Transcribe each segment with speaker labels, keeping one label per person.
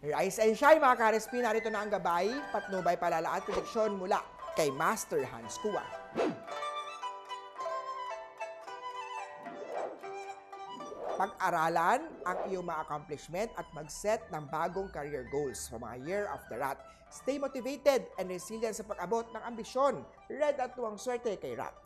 Speaker 1: Rise and shine mga ka-RSP, narito na ang gabay, patnubay, palala at prediksyon mula kay Master Hans Kua. Pag-aralan ang iyong mga accomplishment at mag-set ng bagong career goals sa mga Year of the Rat. Stay motivated and resilient sa pag-abot ng ambisyon. Red at tuwang swerte kay Rat.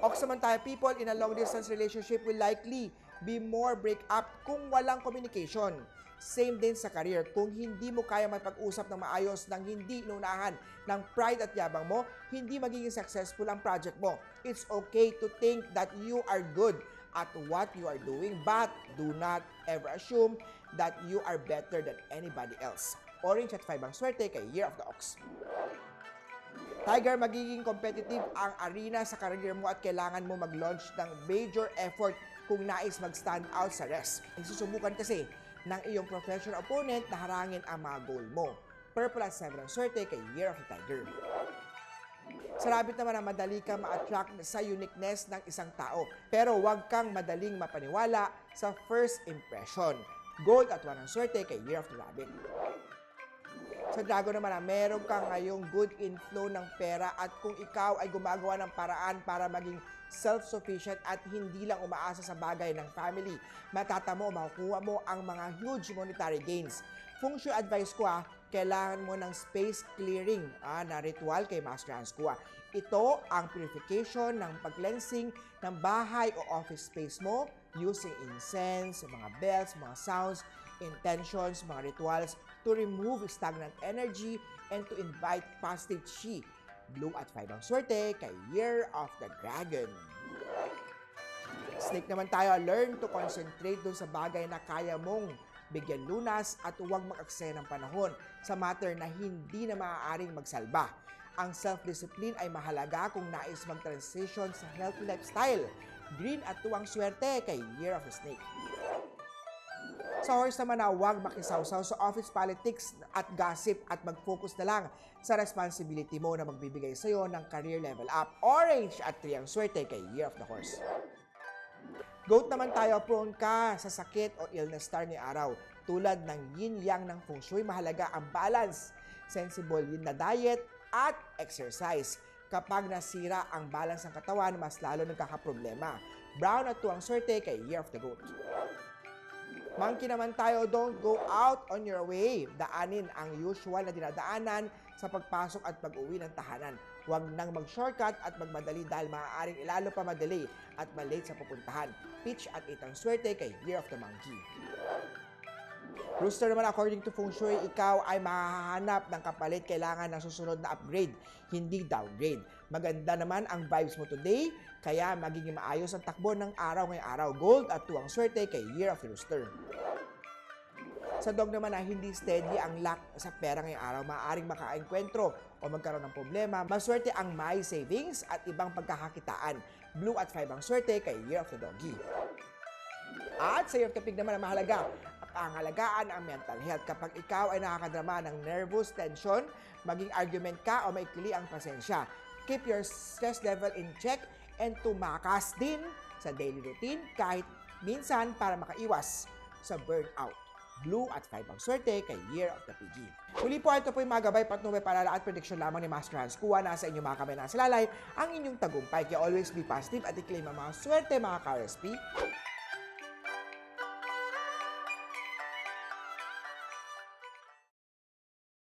Speaker 1: Ox naman tayo, people in a long-distance relationship will likely be more break-up kung walang communication. Same din sa career. Kung hindi mo kaya magpag-usap ng maayos nang hindi inunahan ng pride at yabang mo, hindi magiging successful ang project mo. It's okay to think that you are good at what you are doing, but do not ever assume that you are better than anybody else. Orange at 5 ang swerte kay Year of the Ox. Tiger, magiging competitive ang arena sa career mo at kailangan mo mag-launch ng major effort kung nais mag-stand out sa rest. Isusubukan kasi ng iyong professional opponent na harangin ang mga goal mo. Purple at 7 ang swerte kay Year of the Tiger. Sa Rabbit naman, madali kang ma-attract sa uniqueness ng isang tao, pero huwag kang madaling mapaniwala sa first impression. Gold at 1 ang swerte kay Year of the Rabbit. Sa Dragon naman, meron kang ngayong good inflow ng pera at kung ikaw ay gumagawa ng paraan para maging self-sufficient at hindi lang umaasa sa bagay ng family, matatamo o makukuha mo ang mga huge monetary gains. Feng Shui advice ko kailangan mo ng space clearing na ritual kay Master Hans Kua. Ito ang purification ng pag-cleansing ng bahay o office space mo using incense, mga bells, mga sounds, intentions, mga rituals to remove stagnant energy and to invite positive chi. Blue at 5 ang swerte kay Year of the Dragon. Snake naman tayo, learn to concentrate dun sa bagay na kaya mong bigyan lunas at huwag mag-aksaya ng panahon sa matter na hindi na maaaring magsalba. Ang self-discipline ay mahalaga kung nais mag-transition sa healthy lifestyle. Green at 2 ang swerte kay Year of the Snake. Sa Horse naman, huwag makisawsaw sa office politics at gossip at mag-focus na lang sa responsibility mo na magbibigay sa iyo ng career level up. Orange at 3 ang swerte kay Year of the Horse. Goat naman tayo, prone ka sa sakit o illness star ni araw. Tulad ng yin-yang ng Feng Shui, mahalaga ang balance, sensible yin na diet at exercise. Kapag nasira ang balance ng katawan, mas lalo nagkakaproblema. Brown at 2 ang swerte kay Year of the Goat. Monkey naman tayo, don't go out on your way. Daanin ang usual na dinadaanan sa pagpasok at pag-uwi ng tahanan. Huwag nang mag-shortcut at magmadali dahil maaaring ilalo pa madali at malate sa pupuntahan. Peach at 8 ang swerte kay Year of the Monkey. Rooster naman, according to Feng Shui, ikaw ay mahahanap ng kapalit, kailangan ng susunod na upgrade, hindi downgrade. Maganda naman ang vibes mo today, kaya magiging maayos ang takbo ng araw ngayong araw. Gold at 2 ang swerte kay Year of the Rooster. Sa Dog naman, hindi steady ang luck sa pera ngayong araw. Maaaring makaengkwentro o magkaroon ng problema. Maswerte ang may savings at ibang pagkakakitaan. Blue at 5 ang swerte kay Year of the Doggy. At sa Year of the Pig naman, mahalaga at angalagaan ang mental health. Kapag ikaw ay nakakadrama ng nervous tension, maging argument ka o maikli ang pasensya. Keep your stress level in check and tumakas din sa daily routine kahit minsan para makaiwas sa burnout. Blue at 5 ang swerte kay Year of the Piggy. Muli po, ito po yung mga gabay, patnubay, palala at prediksyon lamang ni Master Hans Kua. Nasa inyo mga kamay na salalay ang inyong tagumpay. Kaya always be positive at i-claim ang mga swerte mga ka-RSP.